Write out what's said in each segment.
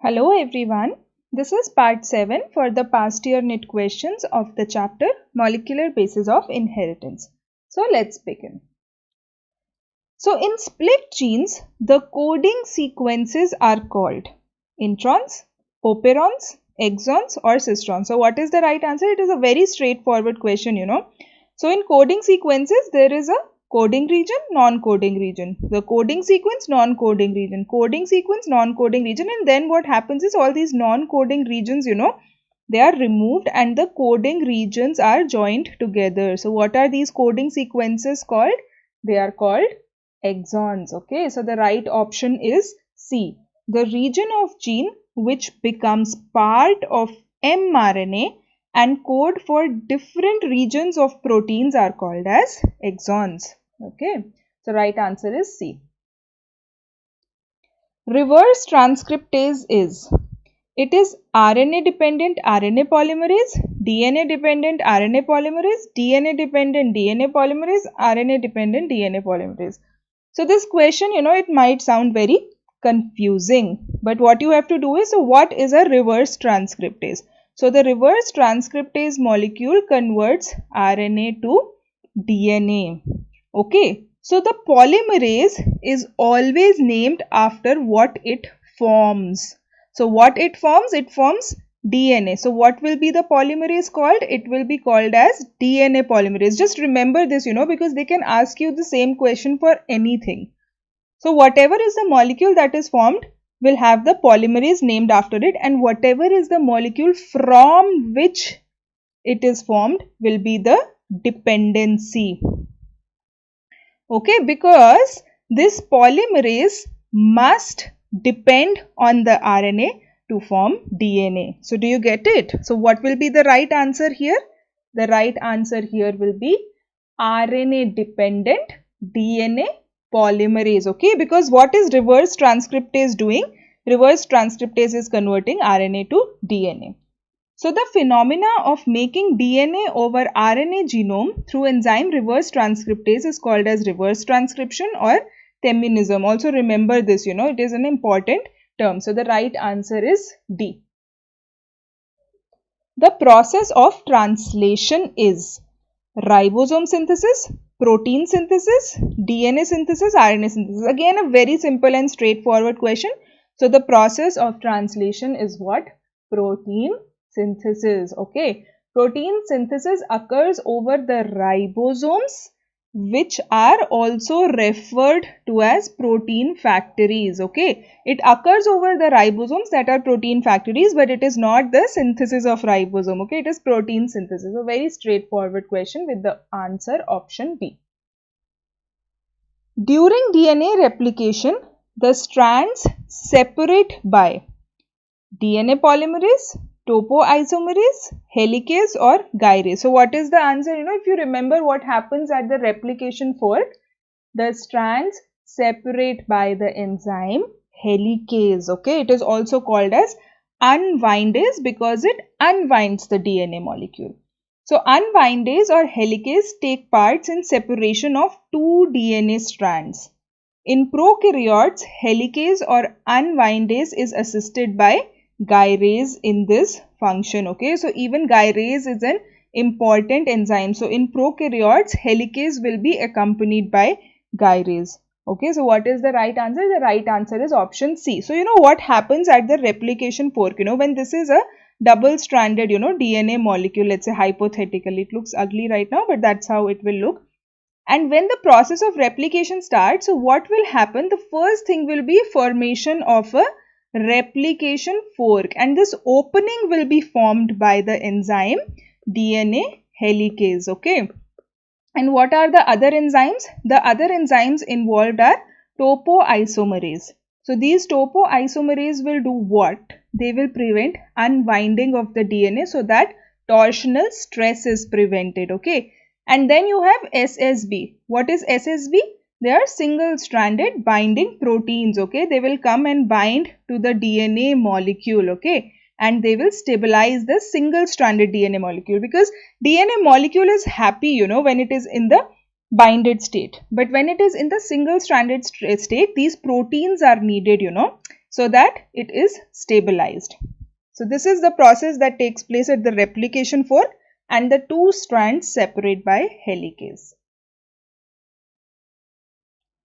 Hello everyone. This is part 7 for the past year NIT questions of the chapter Molecular Basis of Inheritance. So let's begin. So in split genes, the coding sequences are called introns, operons, exons or cistrons. So what is the right answer? It is a very straightforward question. So in coding sequences, there is a coding region, non-coding region. The coding sequence, non-coding region. Coding sequence, non-coding region. And then what happens is all these non-coding regions, they are removed and the coding regions are joined together. So what are these coding sequences called? They are called exons. Okay, so the right option is C. The region of gene which becomes part of mRNA and code for different regions of proteins are called as exons. Okay, so right answer is C. Reverse transcriptase is it is RNA dependent RNA polymerase, DNA dependent RNA polymerase, DNA dependent DNA polymerase, RNA dependent DNA polymerase. So this question, it might sound very confusing, but what you have to do is, so what is a reverse transcriptase? So the reverse transcriptase molecule converts RNA to DNA. Okay, so the polymerase is always named after what it forms. So what it forms? It forms DNA. So what will be the polymerase called? It will be called as DNA polymerase. Just remember this, because they can ask you the same question for anything. So whatever is the molecule that is formed will have the polymerase named after it, and whatever is the molecule from which it is formed will be the dependency. Okay, because this polymerase must depend on the RNA to form DNA. So do you get it? So what will be the right answer here? The right answer here will be RNA dependent DNA polymerase. Okay, because what is reverse transcriptase doing? Reverse transcriptase is converting RNA to DNA. So the phenomena of making DNA over RNA genome through enzyme reverse transcriptase is called as reverse transcription or feminism. Also remember this, it is an important term. So the right answer is D. The process of translation is ribosome synthesis, protein synthesis, DNA synthesis, RNA synthesis. Again, a very simple and straightforward question. So the process of translation is what? Protein synthesis. Okay, protein synthesis occurs over the ribosomes, which are also referred to as protein factories. Okay, it occurs over the ribosomes that are protein factories, but it is not the synthesis of ribosome. Okay, it is protein synthesis. A very straightforward question with the answer option B. During DNA replication, the strands separate by DNA polymerase, topoisomerase, helicase or gyrase. So what is the answer? If you remember what happens at the replication fork, the strands separate by the enzyme helicase. Okay, it is also called as unwindase because it unwinds the DNA molecule. So unwindase or helicase take parts in separation of two DNA strands. In prokaryotes, helicase or unwindase is assisted by gyrase in this function. Okay, so even gyrase is an important enzyme. So in prokaryotes, helicase will be accompanied by gyrase. Okay, so what is the right answer? The right answer is option C. So what happens at the replication fork, when this is a double stranded DNA molecule, let's say hypothetically, it looks ugly right now, but that's how it will look. And when the process of replication starts, so what will happen? The first thing will be formation of a replication fork, and this opening will be formed by the enzyme DNA helicase. Okay, and what are the other enzymes? The other enzymes involved are topoisomerase. So these topoisomerase will do what? They will prevent unwinding of the DNA so that torsional stress is prevented. Okay, and then you have SSB. What is SSB? They are single stranded binding proteins. Okay, they will come and bind to the DNA molecule. Okay, and they will stabilize the single stranded DNA molecule, because DNA molecule is happy when it is in the binded state, but when it is in the single stranded state, these proteins are needed so that it is stabilized. So this is the process that takes place at the replication fork and the two strands separate by helicase.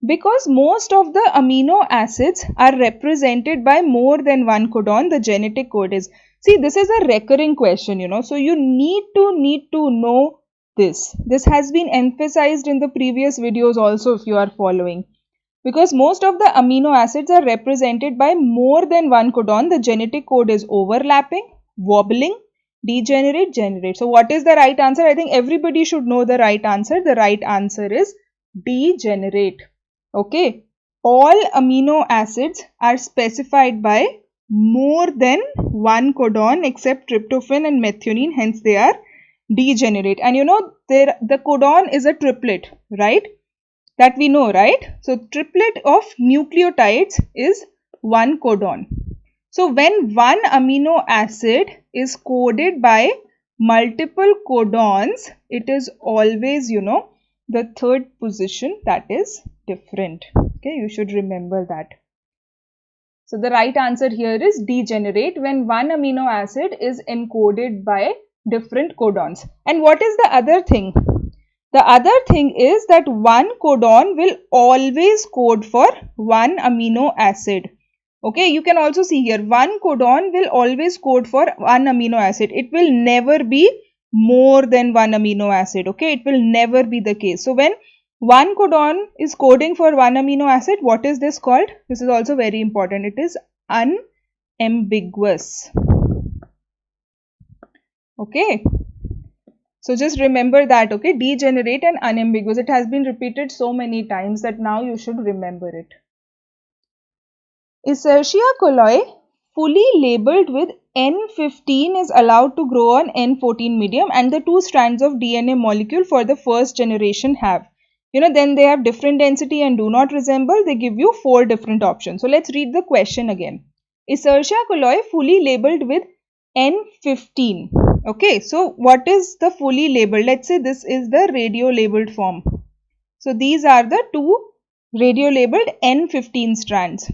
Because most of the amino acids are represented by more than one codon, the genetic code is. See, this is a recurring question, so you need to know this. This has been emphasized in the previous videos also if you are following. Because most of the amino acids are represented by more than one codon, the genetic code is overlapping, wobbling, degenerate, generate. So what is the right answer? I think everybody should know the right answer. The right answer is degenerate. Okay, all amino acids are specified by more than one codon except tryptophan and methionine, hence they are degenerate. And the codon is a triplet, right? That we know, right? So triplet of nucleotides is one codon. So when one amino acid is coded by multiple codons, it is always, the third position that is different. Okay, you should remember that. So the right answer here is degenerate when one amino acid is encoded by different codons. And what is the other thing? The other thing is that one codon will always code for one amino acid. Okay, you can also see here one codon will always code for one amino acid. It will never be more than one amino acid. Okay, it will never be the case. So when one codon is coding for one amino acid, what is this called? This is also very important. It is unambiguous. Okay. So just remember that, okay, degenerate and unambiguous. It has been repeated so many times that now you should remember it. Escherichia coli fully labeled with N15 is allowed to grow on N14 medium, and the two strands of DNA molecule for the first generation have. Then they have different density and do not resemble. They give you 4 different options. So let's read the question again. Escherichia coli fully labeled with N15. Okay, so what is the fully labeled? Let's say this is the radio labeled form. So these are the two radio labeled N15 strands.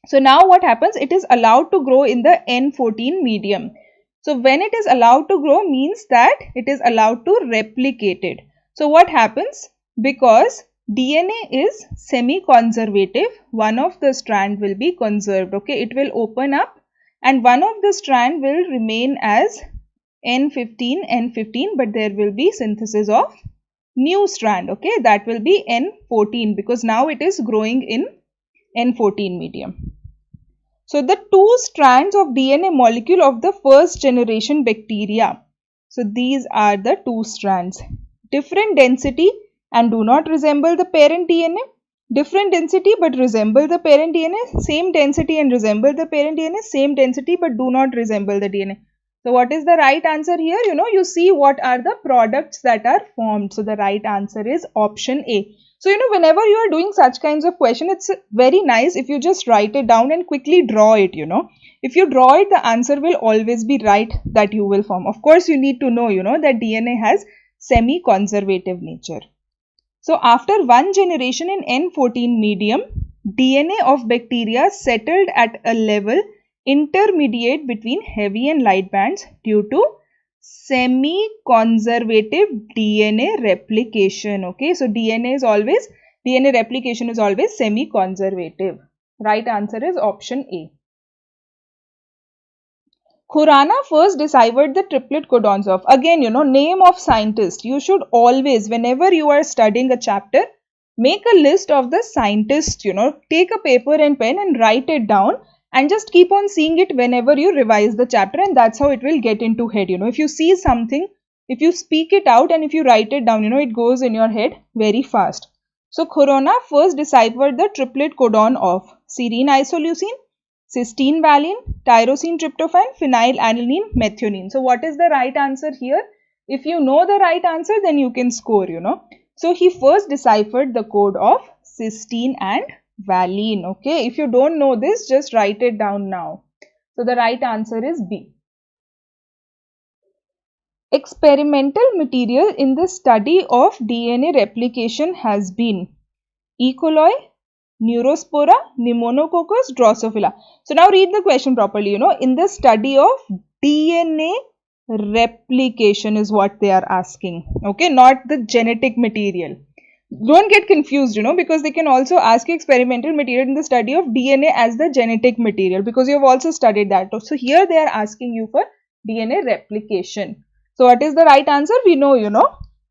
So now what happens? It is allowed to grow in the N14 medium. So when it is allowed to grow means that it is allowed to replicate it. So what happens? Because DNA is semi-conservative, one of the strand will be conserved. Okay, it will open up and one of the strand will remain as N15, but there will be synthesis of new strand. Okay, that will be N14 because now it is growing in N14 medium. So the two strands of DNA molecule of the first generation bacteria. So these are the two strands. Different density and do not resemble the parent DNA. Different density but resemble the parent DNA. Same density and resemble the parent DNA. Same density but do not resemble the DNA. So what is the right answer here? You see what are the products that are formed. So the right answer is option A. So, whenever you are doing such kinds of question, it's very nice if you just write it down and quickly draw it, If you draw it, the answer will always be right that you will form. Of course, you need to know, that DNA has semi-conservative nature. So, after one generation in N14 medium, DNA of bacteria settled at a level intermediate between heavy and light bands due to semi-conservative DNA replication. Okay, so DNA replication is always semi-conservative. Right answer is option A. Khurana first deciphered the triplet codons of. Again, name of scientist. You should always, whenever you are studying a chapter, make a list of the scientists, take a paper and pen and write it down. And just keep on seeing it whenever you revise the chapter, and that's how it will get into head. If you see something, if you speak it out and if you write it down, it goes in your head very fast. So Khurana first deciphered the triplet codon of serine isoleucine, cysteine valine, tyrosine tryptophan, phenylalanine, methionine. So what is the right answer here? If you know the right answer, then you can score, So he first deciphered the code of cysteine and valine. Okay, if you don't know this, just write it down now. So the right answer is B. Experimental material in the study of DNA replication has been E. coli, Neurospora, Pneumococcus, Drosophila. So now read the question properly. In the study of DNA replication is what they are asking. Okay, not the genetic material. Don't get confused, because they can also ask you experimental material in the study of DNA as the genetic material, because you have also studied that. So here they are asking you for DNA replication. So what is the right answer? We know,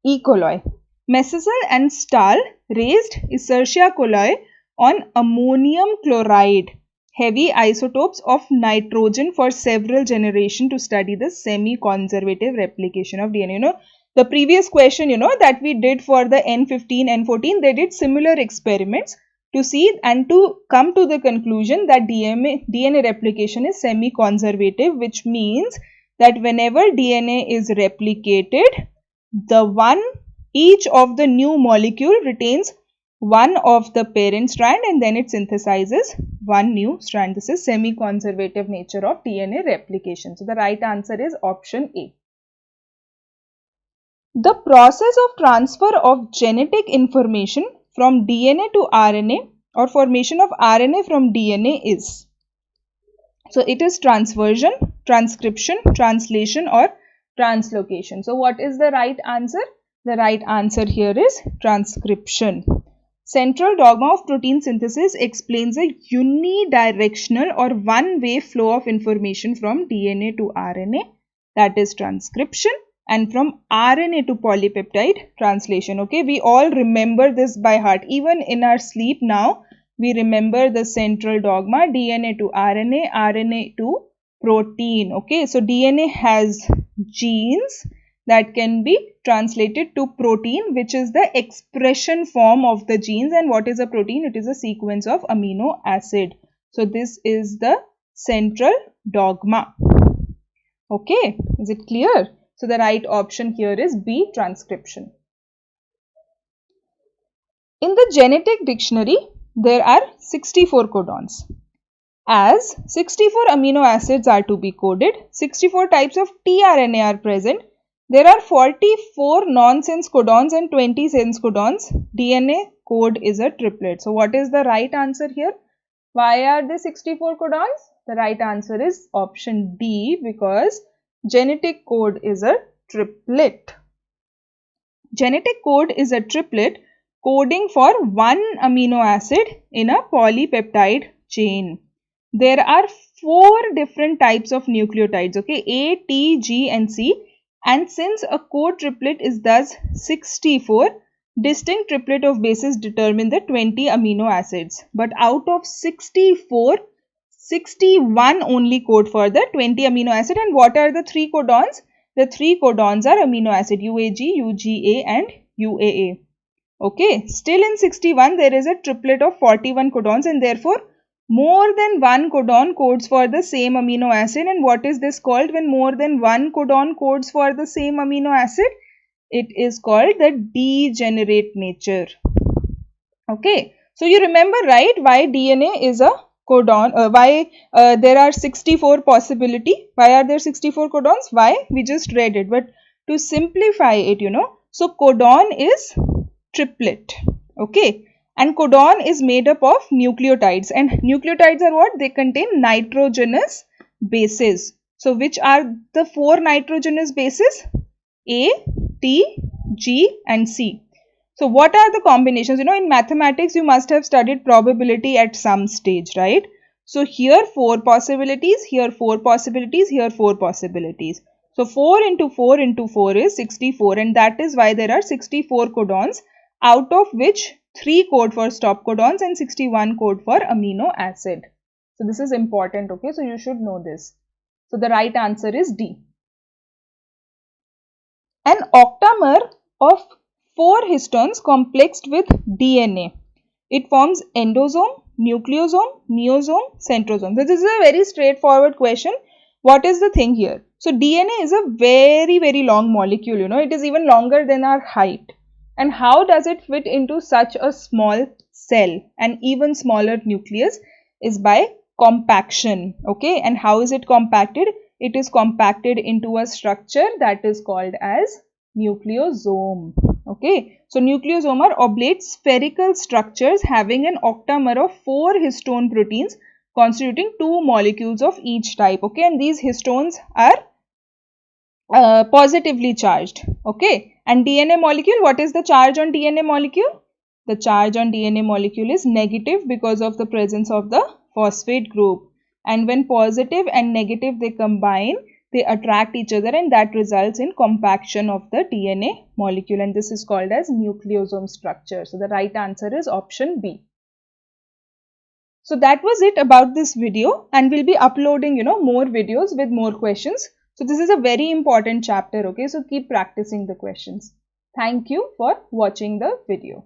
E. coli. Messel and Stahl raised Escherichia coli on ammonium chloride, heavy isotopes of nitrogen for several generations to study the semi-conservative replication of DNA. The previous question, that we did for the N15, N14, they did similar experiments to see and to come to the conclusion that DNA replication is semi-conservative, which means that whenever DNA is replicated, each of the new molecule retains one of the parent strand and then it synthesizes one new strand. This is semi-conservative nature of DNA replication. So the right answer is option A. The process of transfer of genetic information from DNA to RNA or formation of RNA from DNA is. So it is transversion, transcription, translation or translocation. So what is the right answer? The right answer here is transcription. Central dogma of protein synthesis explains a unidirectional or one-way flow of information from DNA to RNA, that is transcription, and from RNA to polypeptide translation. Okay, we all remember this by heart. Even in our sleep now, we remember the central dogma, DNA to RNA, RNA to protein. Okay, so DNA has genes that can be translated to protein, which is the expression form of the genes. And what is a protein? It is a sequence of amino acid. So this is the central dogma. Okay, is it clear? So the right option here is B, transcription. In the genetic dictionary, there are 64 codons. As 64 amino acids are to be coded, 64 types of tRNA are present. There are 44 nonsense codons and 20 sense codons. DNA code is a triplet. So what is the right answer here? Why are there 64 codons? The right answer is option D, because genetic code is a triplet. Genetic code is a triplet coding for one amino acid in a polypeptide chain. There are 4 different types of nucleotides, okay, A, T, G and C. And since a code triplet is thus 64, distinct triplet of bases determine the 20 amino acids. But out of 64, 61 only code for the 20 amino acid. And what are the 3 codons? The 3 codons are amino acid UAG, UGA and UAA. Okay, still in 61 there is a triplet of 41 codons and therefore more than one codon codes for the same amino acid. And what is this called when more than one codon codes for the same amino acid? It is called the degenerate nature. Okay, so you remember, right, why DNA is a codon, why there are 64 possibility. Why are there 64 codons? Why? We just read it, but to simplify it, so codon is triplet. Okay, and codon is made up of nucleotides, and nucleotides are what? They contain nitrogenous bases. So which are the 4 nitrogenous bases? A, T, G and C. So what are the combinations? In mathematics you must have studied probability at some stage, right? So here 4 possibilities, here 4 possibilities, here 4 possibilities. So 4 into 4 into 4 is 64, and that is why there are 64 codons, out of which 3 code for stop codons and 61 code for amino acid. So this is important, okay? So you should know this. So the right answer is D. An octamer of 4 histones complexed with DNA. It forms endosome, nucleosome, neosome, centrosome. This is a very straightforward question. What is the thing here? So DNA is a very, very long molecule, it is even longer than our height. And how does it fit into such a small cell? An even smaller nucleus is by compaction. Okay, and how is it compacted? It is compacted into a structure that is called as nucleosome. Okay, so nucleosome are oblate spherical structures having an octamer of 4 histone proteins constituting 2 molecules of each type. Okay, and these histones are positively charged. Okay, and DNA molecule, what is the charge on DNA molecule? The charge on DNA molecule is negative because of the presence of the phosphate group. And when positive and negative they combine, they attract each other, and that results in compaction of the DNA molecule, and this is called as nucleosome structure. So the right answer is option B. So that was it about this video, and we'll be uploading more videos with more questions. So this is a very important chapter. Okay, so keep practicing the questions. Thank you for watching the video.